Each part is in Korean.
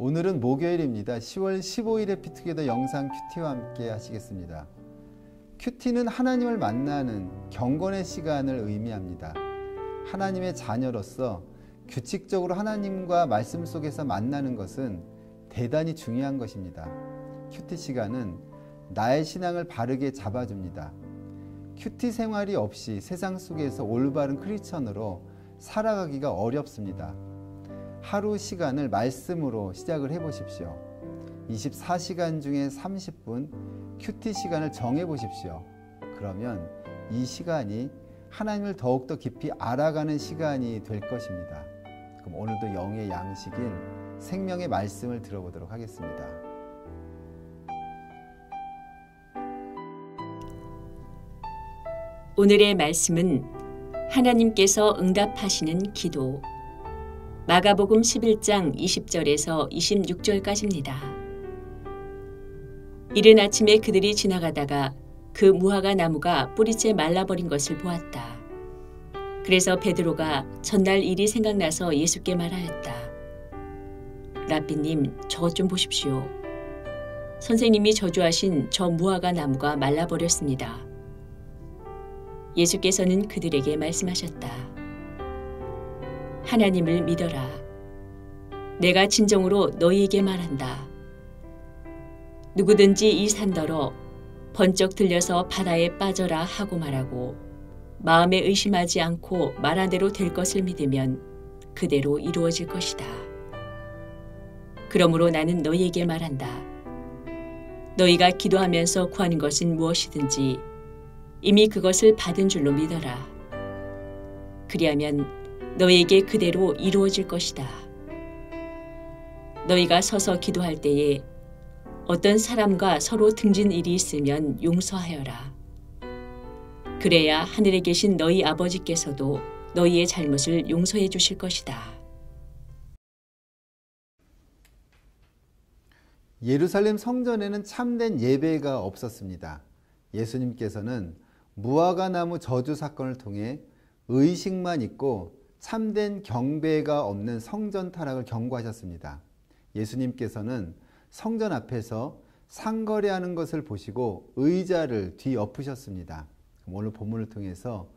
오늘은 목요일입니다. 10월 15일 해피투게더 영상 큐티와 함께 하시겠습니다. 큐티는 하나님을 만나는 경건의 시간을 의미합니다. 하나님의 자녀로서 규칙적으로 하나님과 말씀 속에서 만나는 것은 대단히 중요한 것입니다. 큐티 시간은 나의 신앙을 바르게 잡아줍니다. 큐티 생활이 없이 세상 속에서 올바른 크리스천으로 살아가기가 어렵습니다. 하루 시간을 말씀으로 시작을 해보십시오. 24시간 중에 30분 큐티 시간을 정해보십시오. 그러면 이 시간이 하나님을 더욱더 깊이 알아가는 시간이 될 것입니다. 그럼 오늘도 영의 양식인 생명의 말씀을 들어보도록 하겠습니다. 오늘의 말씀은 하나님께서 응답하시는 기도, 마가복음 11장 20절에서 26절까지입니다. 이른 아침에 그들이 지나가다가 그 무화과 나무가 뿌리째 말라버린 것을 보았다. 그래서 베드로가 전날 일이 생각나서 예수께 말하였다. 랍비님, 저것 좀 보십시오. 선생님이 저주하신 저 무화과 나무가 말라버렸습니다. 예수께서는 그들에게 말씀하셨다. 하나님을 믿어라. 내가 진정으로 너희에게 말한다. 누구든지 이 산더러 번쩍 들려서 바다에 빠져라 하고 말하고 마음에 의심하지 않고 말한 대로 될 것을 믿으면 그대로 이루어질 것이다. 그러므로 나는 너희에게 말한다. 너희가 기도하면서 구하는 것은 무엇이든지 이미 그것을 받은 줄로 믿어라. 그리하면 너희에게 그대로 이루어질 것이다. 너희가 서서 기도할 때에 어떤 사람과 서로 등진 일이 있으면 용서하여라. 그래야 하늘에 계신 너희 아버지께서도 너희의 잘못을 용서해 주실 것이다. 예루살렘 성전에는 참된 예배가 없었습니다. 예수님께서는 무화과 나무 저주 사건을 통해 의식만 있고 참된 경배가 없는 성전 타락을 경고하셨습니다. 예수님께서는 성전 앞에서 상거래하는 것을 보시고 의자를 뒤엎으셨습니다. 오늘 본문을 통해서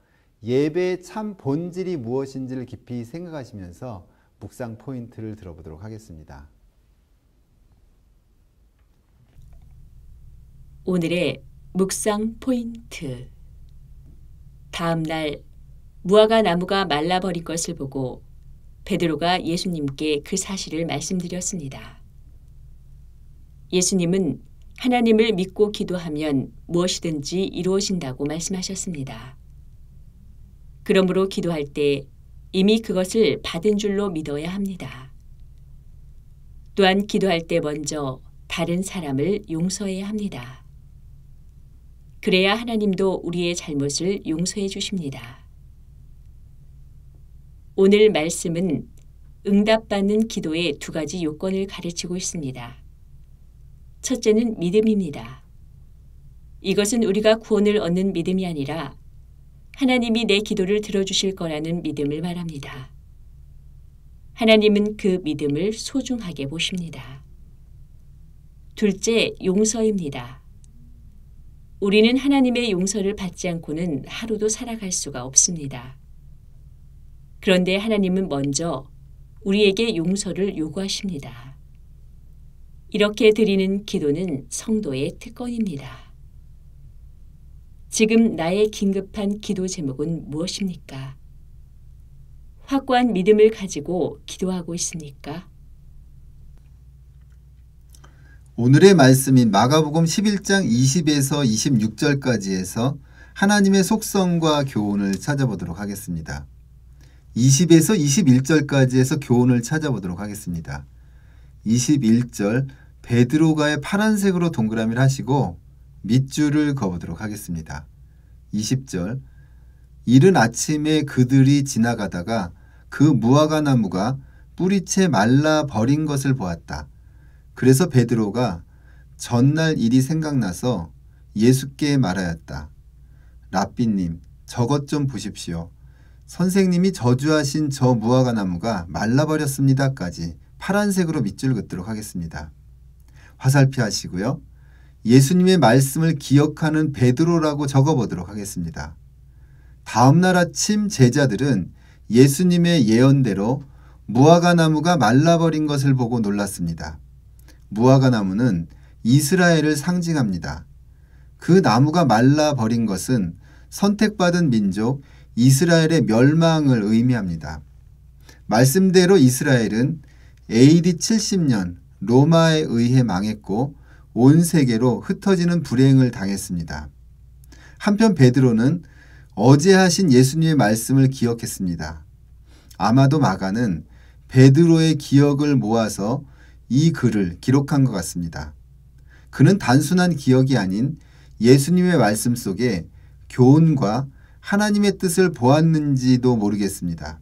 예배의 참 본질이 무엇인지를 깊이 생각하시면서 묵상 포인트를 들어보도록 하겠습니다. 오늘의 묵상 포인트. 다음 날 무화과 나무가 말라버린 것을 보고 베드로가 예수님께 그 사실을 말씀드렸습니다. 예수님은 하나님을 믿고 기도하면 무엇이든지 이루어진다고 말씀하셨습니다. 그러므로 기도할 때 이미 그것을 받은 줄로 믿어야 합니다. 또한 기도할 때 먼저 다른 사람을 용서해야 합니다. 그래야 하나님도 우리의 잘못을 용서해 주십니다. 오늘 말씀은 응답받는 기도의 두 가지 요건을 가르치고 있습니다. 첫째는 믿음입니다. 이것은 우리가 구원을 얻는 믿음이 아니라 하나님이 내 기도를 들어주실 거라는 믿음을 말합니다. 하나님은 그 믿음을 소중하게 보십니다. 둘째, 용서입니다. 우리는 하나님의 용서를 받지 않고는 하루도 살아갈 수가 없습니다. 그런데 하나님은 먼저 우리에게 용서를 요구하십니다. 이렇게 드리는 기도는 성도의 특권입니다. 지금 나의 긴급한 기도 제목은 무엇입니까? 확고한 믿음을 가지고 기도하고 있습니까? 오늘의 말씀인 마가복음 11장 20에서 26절까지에서 하나님의 속성과 교훈을 찾아보도록 하겠습니다. 20에서 21절까지에서 교훈을 찾아보도록 하겠습니다. 21절, 베드로가의 파란색으로 동그라미를 하시고 밑줄을 그어보도록 하겠습니다. 20절, 이른 아침에 그들이 지나가다가 그 무화과 나무가 뿌리채 말라 버린 것을 보았다. 그래서 베드로가 전날 일이 생각나서 예수께 말하였다. 랍비님, 저것 좀 보십시오. 선생님이 저주하신 저 무화과 나무가 말라버렸습니다까지 파란색으로 밑줄 긋도록 하겠습니다. 화살표 하시고요. 예수님의 말씀을 기억하는 베드로라고 적어보도록 하겠습니다. 다음 날 아침 제자들은 예수님의 예언대로 무화과 나무가 말라버린 것을 보고 놀랐습니다. 무화과 나무는 이스라엘을 상징합니다. 그 나무가 말라버린 것은 선택받은 민족 이스라엘의 멸망을 의미합니다. 말씀대로 이스라엘은 AD 70년 로마에 의해 망했고 온 세계로 흩어지는 불행을 당했습니다. 한편 베드로는 어제 하신 예수님의 말씀을 기억했습니다. 아마도 마가는 베드로의 기억을 모아서 이 글을 기록한 것 같습니다. 그는 단순한 기억이 아닌 예수님의 말씀 속에 교훈과 하나님의 뜻을 보았는지도 모르겠습니다.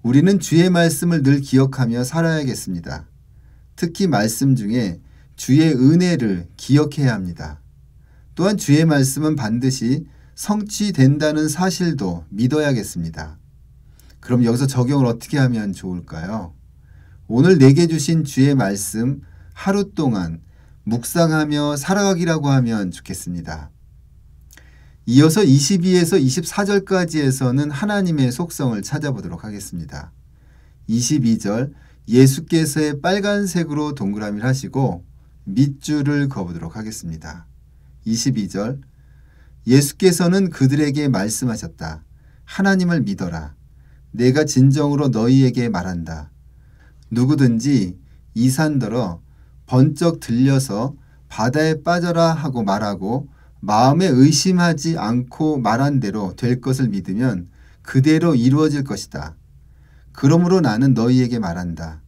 우리는 주의 말씀을 늘 기억하며 살아야겠습니다. 특히 말씀 중에 주의 은혜를 기억해야 합니다. 또한 주의 말씀은 반드시 성취된다는 사실도 믿어야겠습니다. 그럼 여기서 적용을 어떻게 하면 좋을까요? 오늘 내게 주신 주의 말씀 하루 동안 묵상하며 살아가기라고 하면 좋겠습니다. 이어서 22에서 24절까지에서는 하나님의 속성을 찾아보도록 하겠습니다. 22절 예수께서의 빨간색으로 동그라미를 하시고 밑줄을 그어보도록 하겠습니다. 22절 예수께서는 그들에게 말씀하셨다. 하나님을 믿어라. 내가 진정으로 너희에게 말한다. 누구든지 이 산더러 번쩍 들려서 바다에 빠져라 하고 말하고 마음에 의심하지 않고 말한 대로 될 것을 믿으면 그대로 이루어질 것이다. 그러므로 나는 너희에게 말한다.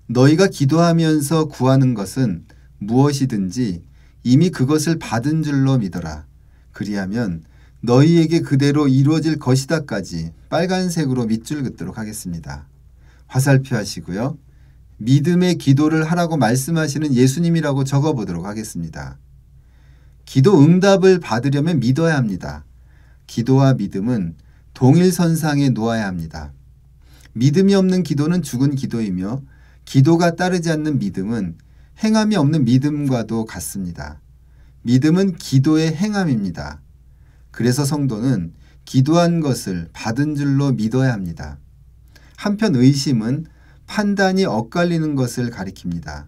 너희가 기도하면서 구하는 것은 무엇이든지 이미 그것을 받은 줄로 믿어라. 그리하면 너희에게 그대로 이루어질 것이다까지 빨간색으로 밑줄 긋도록 하겠습니다. 화살표 하시고요. 믿음의 기도를 하라고 말씀하시는 예수님이라고 적어보도록 하겠습니다. 기도 응답을 받으려면 믿어야 합니다. 기도와 믿음은 동일선상에 놓아야 합니다. 믿음이 없는 기도는 죽은 기도이며 기도가 따르지 않는 믿음은 행함이 없는 믿음과도 같습니다. 믿음은 기도의 행함입니다. 그래서 성도는 기도한 것을 받은 줄로 믿어야 합니다. 한편 의심은 판단이 엇갈리는 것을 가리킵니다.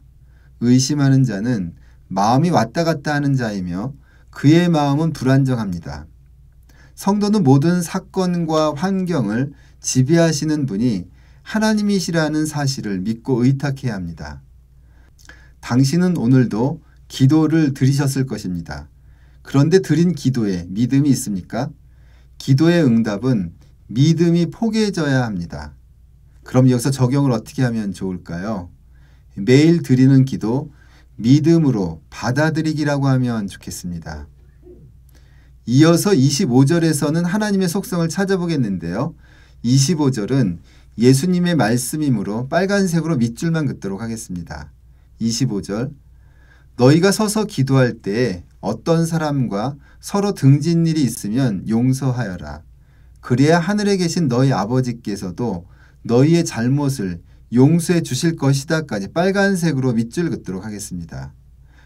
의심하는 자는 마음이 왔다 갔다 하는 자이며 그의 마음은 불안정합니다. 성도는 모든 사건과 환경을 지배하시는 분이 하나님이시라는 사실을 믿고 의탁해야 합니다. 당신은 오늘도 기도를 드리셨을 것입니다. 그런데 드린 기도에 믿음이 있습니까? 기도의 응답은 믿음이 포개져야 합니다. 그럼 여기서 적용을 어떻게 하면 좋을까요? 매일 드리는 기도, 믿음으로 받아들이기라고 하면 좋겠습니다. 이어서 25절에서는 하나님의 속성을 찾아보겠는데요. 25절은 예수님의 말씀이므로 빨간색으로 밑줄만 긋도록 하겠습니다. 25절 너희가 서서 기도할 때에 어떤 사람과 서로 등진 일이 있으면 용서하여라. 그래야 하늘에 계신 너희 아버지께서도 너희의 잘못을 용서해 주실 것이다까지 빨간색으로 밑줄 긋도록 하겠습니다.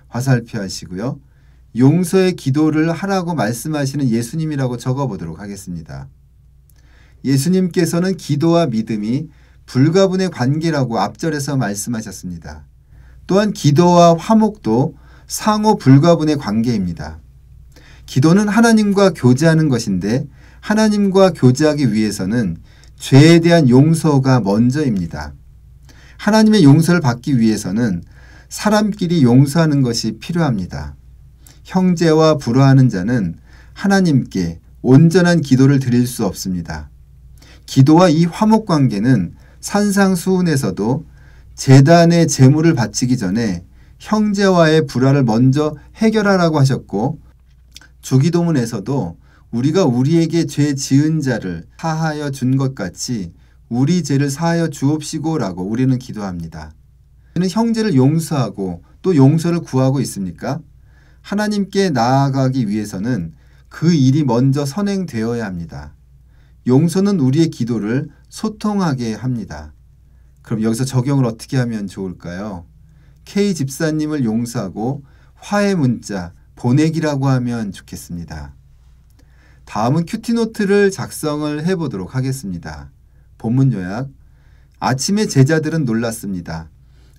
화살표 하시고요. 용서의 기도를 하라고 말씀하시는 예수님이라고 적어보도록 하겠습니다. 예수님께서는 기도와 믿음이 불가분의 관계라고 앞절에서 말씀하셨습니다. 또한 기도와 화목도 상호 불가분의 관계입니다. 기도는 하나님과 교제하는 것인데 하나님과 교제하기 위해서는 죄에 대한 용서가 먼저입니다. 하나님의 용서를 받기 위해서는 사람끼리 용서하는 것이 필요합니다. 형제와 불화하는 자는 하나님께 온전한 기도를 드릴 수 없습니다. 기도와 이 화목 관계는 산상수훈에서도 제단에 제물을 바치기 전에 형제와의 불화를 먼저 해결하라고 하셨고 주기도문에서도 우리가 우리에게 죄 지은 자를 사하여 준 것 같이 우리 죄를 사하여 주옵시고라고 우리는 기도합니다. 우리는 형제를 용서하고 또 용서를 구하고 있습니까? 하나님께 나아가기 위해서는 그 일이 먼저 선행되어야 합니다. 용서는 우리의 기도를 소통하게 합니다. 그럼 여기서 적용을 어떻게 하면 좋을까요? K 집사님을 용서하고 화해 문자 보내기라고 하면 좋겠습니다. 다음은 큐티노트를 작성을 해보도록 하겠습니다. 본문 요약. 아침에 제자들은 놀랐습니다.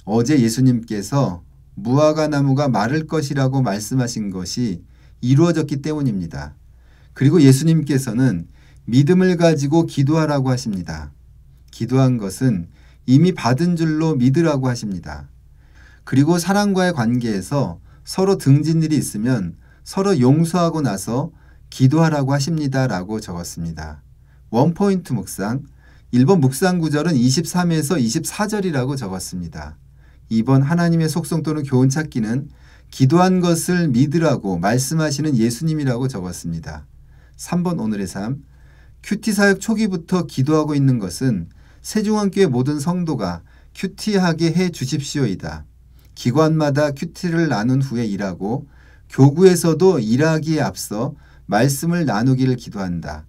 어제 예수님께서 무화과 나무가 마를 것이라고 말씀하신 것이 이루어졌기 때문입니다. 그리고 예수님께서는 믿음을 가지고 기도하라고 하십니다. 기도한 것은 이미 받은 줄로 믿으라고 하십니다. 그리고 사랑과의 관계에서 서로 등진 일이 있으면 서로 용서하고 나서 기도하라고 하십니다. 라고 적었습니다. 원포인트 묵상. 1번 묵상 구절은 23에서 24절이라고 적었습니다. 2번 하나님의 속성 또는 교훈 찾기는 기도한 것을 믿으라고 말씀하시는 예수님이라고 적었습니다. 3번 오늘의 삶. 큐티 사역 초기부터 기도하고 있는 것은 세중앙교회 모든 성도가 큐티하게 해 주십시오이다. 기관마다 큐티를 나눈 후에 일하고 교구에서도 일하기에 앞서 말씀을 나누기를 기도한다.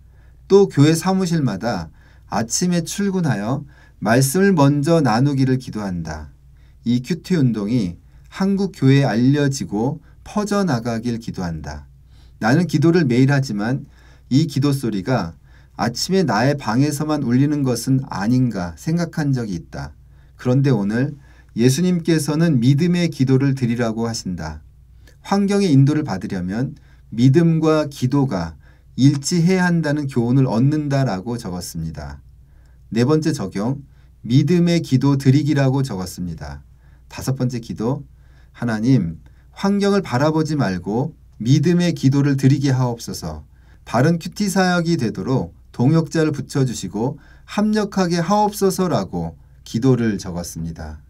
또 교회 사무실마다 아침에 출근하여 말씀을 먼저 나누기를 기도한다. 이 큐티 운동이 한국 교회에 알려지고 퍼져나가길 기도한다. 나는 기도를 매일 하지만 이 기도 소리가 아침에 나의 방에서만 울리는 것은 아닌가 생각한 적이 있다. 그런데 오늘 예수님께서는 믿음의 기도를 드리라고 하신다. 환경의 인도를 받으려면 믿음과 기도가 일치해야 한다는 교훈을 얻는다라고 적었습니다. 네 번째 적용, 믿음의 기도 드리기라고 적었습니다. 다섯 번째 기도, 하나님, 환경을 바라보지 말고 믿음의 기도를 드리게 하옵소서. 바른 큐티 사역이 되도록 동역자를 붙여주시고 합력하게 하옵소서라고 기도를 적었습니다.